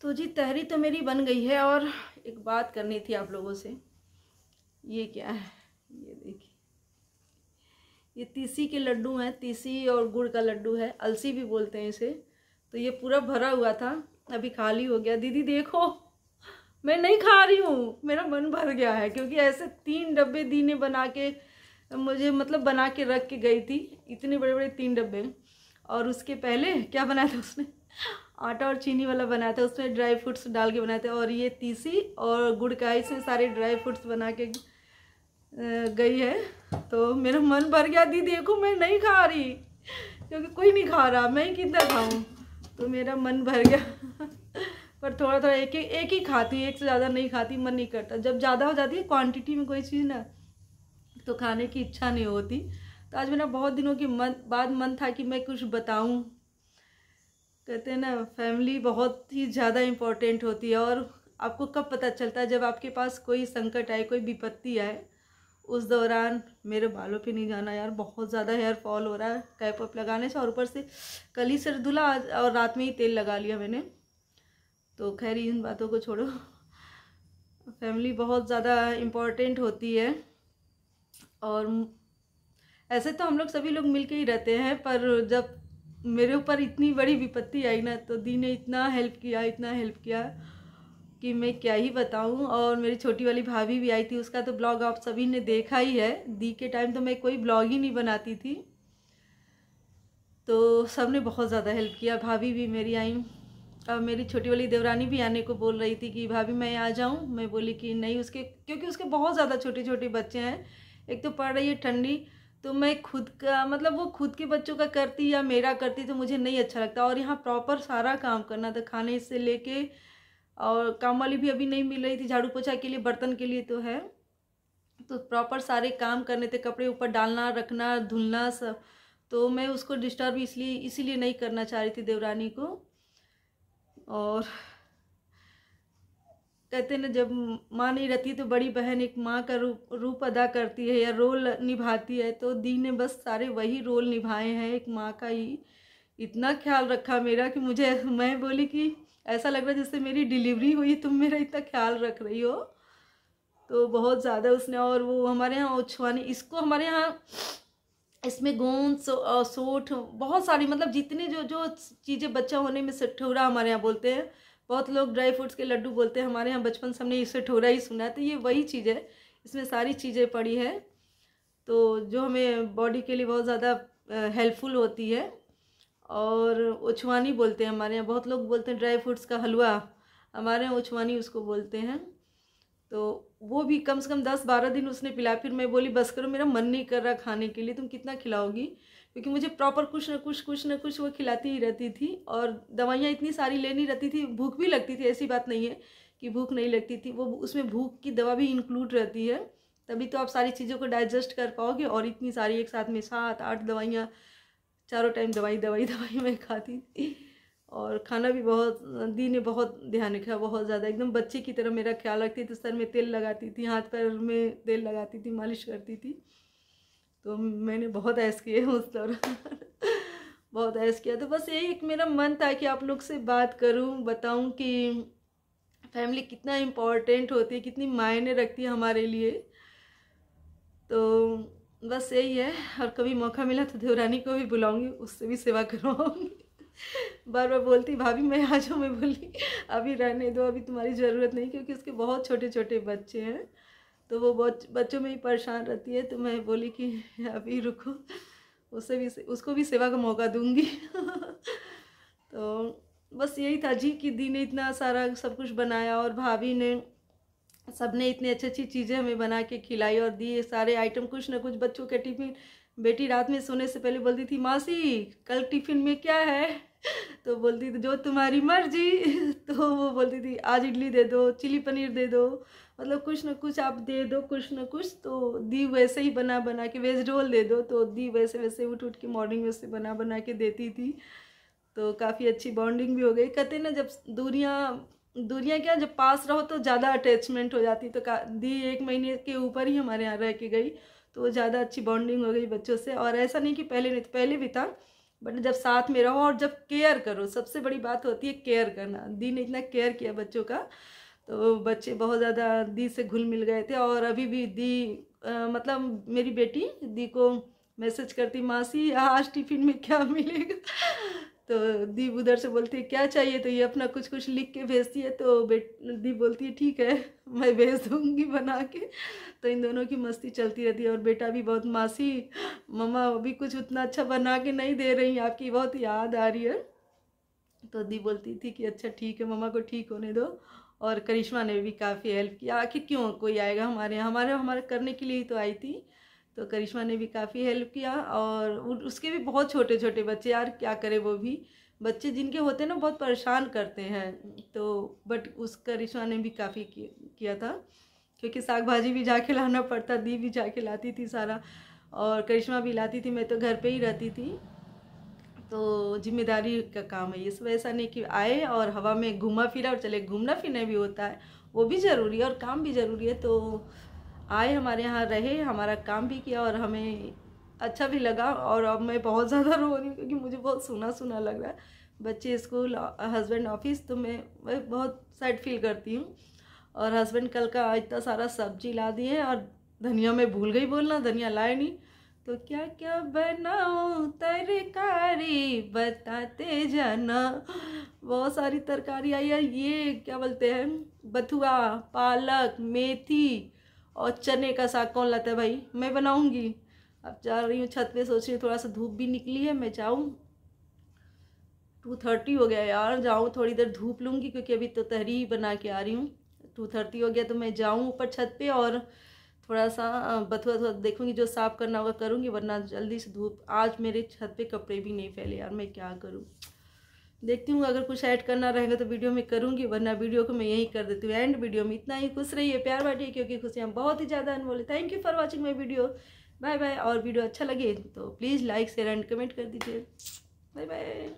तो जी तहरी तो मेरी बन गई है और एक बात करनी थी आप लोगों से। ये क्या है? ये देखिए, ये तीसी के लड्डू हैं। तीसी और गुड़ का लड्डू है, अलसी भी बोलते हैं इसे। तो ये पूरा भरा हुआ था, अभी खाली हो गया। दीदी देखो, मैं नहीं खा रही हूँ, मेरा मन भर गया है। क्योंकि ऐसे 3 डब्बे दी ने बना के मुझे मतलब बना के रख के गई थी, इतने बड़े बड़े 3 डब्बे। और उसके पहले क्या बनाया था उसने? आटा और चीनी वाला बनाया था, उसमें ड्राई फ्रूट्स डाल के बनाया था। और ये तीसी और गुड़ का इसमें सारे ड्राई फ्रूट्स बना के गई है। तो मेरा मन भर गया। दी देखो, मैं नहीं खा रही क्योंकि कोई नहीं खा रहा, मैं ही कितना खाऊं। तो मेरा मन भर गया पर थोड़ा थोड़ा एक ही खाती हूँ, एक से ज़्यादा नहीं खाती, मन नहीं करता। जब ज़्यादा हो जाती है क्वांटिटी में कोई चीज़ ना, तो खाने की इच्छा नहीं होती। तो आज मेरा बहुत दिनों के बाद मन था कि मैं कुछ बताऊं। कहते हैं ना, फैमिली बहुत ही ज़्यादा इम्पोर्टेंट होती है। और आपको कब पता चलता है? जब आपके पास कोई संकट आए, कोई विपत्ति आए। उस दौरान मेरे बालों पे नहीं जाना यार, बहुत ज़्यादा हेयर फॉल हो रहा है कैप वप लगाने से। और ऊपर से कल ही सिर धुला और रात में ही तेल लगा लिया मैंने। तो खैर इन बातों को छोड़ो, फैमिली बहुत ज़्यादा इम्पोर्टेंट होती है। और ऐसे तो हम लोग सभी लोग मिलके ही रहते हैं, पर जब मेरे ऊपर इतनी बड़ी विपत्ति आई ना, तो दी ने इतना हेल्प किया कि मैं क्या ही बताऊं। और मेरी छोटी वाली भाभी भी आई थी, उसका तो ब्लॉग आप सभी ने देखा ही है। दी के टाइम तो मैं कोई ब्लॉग ही नहीं बनाती थी, तो सब ने बहुत ज़्यादा हेल्प किया। भाभी भी मेरी आई। अब मेरी छोटी वाली देवरानी भी आने को बोल रही थी कि भाभी मैं आ जाऊं। मैं बोली कि नहीं, उसके क्योंकि उसके बहुत ज़्यादा छोटे छोटे बच्चे हैं। एक तो पड़ रही है ठंडी, तो मैं खुद का मतलब वो खुद के बच्चों का करती या मेरा करती तो मुझे नहीं अच्छा लगता। और यहाँ प्रॉपर सारा काम करना था, खाने से लेके। और काम वाली भी अभी नहीं मिल रही थी, झाड़ू पोछा के लिए, बर्तन के लिए तो है। तो प्रॉपर सारे काम करने थे, कपड़े ऊपर डालना, रखना, धुलना, सब। तो मैं उसको डिस्टर्ब इसीलिए नहीं करना चाह रही थी देवरानी को। और कहते ना, जब माँ नहीं रहती तो बड़ी बहन एक माँ का रूप अदा करती है या रोल निभाती है। तो दी ने बस सारे वही रोल निभाए हैं, एक माँ का ही। इतना ख्याल रखा मेरा कि मैं बोली कि ऐसा लग रहा है जैसे मेरी डिलीवरी हुई, तुम मेरा इतना ख्याल रख रही हो। तो बहुत ज़्यादा उसने। और वो हमारे यहाँ ओछवानी, इसको हमारे यहाँ इसमें गोंद सोठ बहुत सारी, मतलब जितने जो जो चीज़ें बच्चा होने में सठौरा हमारे यहाँ बोलते हैं। बहुत लोग ड्राई फ्रूट्स के लड्डू बोलते हैं, हमारे यहाँ बचपन से हमने इसे ठोरा ही सुना है। तो ये वही चीज़ है, इसमें सारी चीज़ें पड़ी है। तो जो हमें बॉडी के लिए बहुत ज़्यादा हेल्पफुल होती है। और ओछवानी बोलते हैं हमारे यहाँ। बहुत लोग बोलते हैं ड्राई फ्रूट्स का हलवा, हमारे यहाँ ओछवानी उसको बोलते हैं। तो वो भी कम से कम 10-12 दिन उसने पिलाया। फिर मैं बोली बस करो, मेरा मन नहीं कर रहा खाने के लिए, तुम कितना खिलाओगी? क्योंकि मुझे प्रॉपर कुछ ना कुछ वो खिलाती ही रहती थी। और दवाइयाँ इतनी सारी लेनी रहती थी, भूख भी लगती थी, ऐसी बात नहीं है कि भूख नहीं लगती थी। वो उसमें भूख की दवा भी इंक्लूड रहती है, तभी तो आप सारी चीज़ों को डाइजेस्ट कर पाओगे। और इतनी सारी एक साथ में 7-8 दवाइयाँ, चारों टाइम दवाई मैं खाती थी। और खाना भी बहुत, दी ने बहुत ध्यान रखा, बहुत ज़्यादा, एकदम बच्चे की तरह मेरा ख्याल रखती थी। सर में तेल लगाती थी, हाथ पैर में तेल लगाती थी, मालिश करती थी। तो मैंने बहुत ऐश किए उस दौरान बहुत ऐश किया। तो बस यही एक मेरा मन था कि आप लोग से बात करूं, बताऊं कि फैमिली कितना इम्पोर्टेंट होती है, कितनी मायने रखती है हमारे लिए। तो बस यही है। और कभी मौका मिला तो देवरानी को भी बुलाऊंगी, उससे भी सेवा करवाऊंगी। बार बार बोलती भाभी मैं आ जाऊँ, मैं बोली अभी रहने दो, अभी तुम्हारी ज़रूरत नहीं, क्योंकि उसके बहुत छोटे छोटे बच्चे हैं। तो वो बहुत बच्चों में ही परेशान रहती है। तो मैं बोली कि अभी रुको, उसको भी सेवा का मौका दूंगी। तो बस यही था जी कि दी ने इतना सारा सब कुछ बनाया, और भाभी ने, सबने इतनी अच्छी अच्छी चीज़ें हमें बना के खिलाई और दी। सारे आइटम कुछ ना कुछ बच्चों के टिफ़िन। बेटी रात में सोने से पहले बोलती थी मासी कल टिफ़िन में क्या है? तो बोलती थी जो तुम्हारी मर्जी। तो वो बोलती थी आज इडली दे दो, चिली पनीर दे दो, मतलब कुछ ना कुछ आप दे दो, कुछ ना कुछ। तो दी वैसे ही बना बना के, वेज रोल दे दो तो दी वैसे वैसे उठ उठ के मॉर्निंग में से बना बना के देती थी। तो काफ़ी अच्छी बॉन्डिंग भी हो गई। कहते ना, जब दूरियाँ क्या, जब पास रहो तो ज़्यादा अटैचमेंट हो जाती। तो दी 1 महीने के ऊपर ही हमारे यहाँ रह के गई, तो ज़्यादा अच्छी बॉन्डिंग हो गई बच्चों से। और ऐसा नहीं कि पहले नहीं, तो पहले भी था, बट जब साथ में रहो और जब केयर करो, सबसे बड़ी बात होती है केयर करना। दी ने इतना केयर किया बच्चों का, तो बच्चे बहुत ज़्यादा दी से घुल मिल गए थे। और अभी भी दी मतलब मेरी बेटी दी को मैसेज करती, मासी आज टिफ़िन में क्या मिलेगा। तो दी उधर से बोलती है क्या चाहिए, तो ये अपना कुछ कुछ लिख के भेजती है। तो दी बोलती है ठीक है मैं भेज दूँगी बना के। तो इन दोनों की मस्ती चलती रहती है। और बेटा भी बहुत, मासी मम्मा अभी कुछ उतना अच्छा बना के नहीं दे रही, आपकी बहुत याद आ रही है। तो दी बोलती थी कि अच्छा ठीक है मम्मा को ठीक होने दो। और करिश्मा ने भी काफ़ी हेल्प किया। आखिर क्यों कोई आएगा हमारे यहाँ, हमारे करने के लिए ही तो आई थी। तो करिश्मा ने भी काफ़ी हेल्प किया। और उसके भी बहुत छोटे छोटे बच्चे, यार क्या करे, वो भी बच्चे जिनके होते हैं ना बहुत परेशान करते हैं। तो बट उस करिश्मा ने भी काफ़ी किया था, क्योंकि साग भाजी भी जाके लाना पड़ता, दी भी जाके लाती थी सारा, और करिश्मा भी लाती थी, मैं तो घर पे ही रहती थी। तो जिम्मेदारी का काम है ये सब, ऐसा नहीं कि आए और हवा में घूमा फिरा और चले। घूमना फिरना भी होता है, वो भी ज़रूरी है, और काम भी ज़रूरी है। तो आए हमारे यहाँ रहे, हमारा काम भी किया, और हमें अच्छा भी लगा। और अब मैं बहुत ज़्यादा रो रही हूँ क्योंकि मुझे बहुत सूना सूना लग रहा है। बच्चे स्कूल, हस्बैंड ऑफिस, तो मैं बहुत सैड फील करती हूँ। और हस्बैंड कल का इतना सारा सब्जी ला दिए, और धनिया मैं भूल गई बोलना, धनिया लाए नहीं। तो क्या क्या बनाऊं तरकारी बताते जाना। बहुत सारी तरकारी आई है। ये क्या बोलते हैं, बथुआ, पालक, मेथी और चने का साग कौन लाता है भाई, मैं बनाऊंगी। अब जा रही हूँ छत पे, सोच रही हूँ थोड़ा सा धूप भी निकली है, मैं जाऊँ। 2:30 हो गया यार, जाऊँ थोड़ी देर धूप लूँगी, क्योंकि अभी तो तहरी बना के आ रही हूँ। 2:30 हो गया, तो मैं जाऊँ ऊपर छत पे और थोड़ा सा बथुआ देखूंगी, जो साफ़ करना होगा करूँगी, वरना जल्दी से धूप। आज मेरे छत पे कपड़े भी नहीं फैले यार, मैं क्या करूँ। देखती हूँ, अगर कुछ ऐड करना रहेगा तो वीडियो में करूँगी, वरना वीडियो को मैं यही कर देती हूँ एंड। वीडियो में इतना ही। खुश रहिए, प्यार बांटिए, क्योंकि खुशियाँ बहुत ही ज़्यादा अनमोल है। Thank you for watching my video. Bye bye. और वीडियो अच्छा लगे तो please like share and comment कर दीजिए। Bye bye.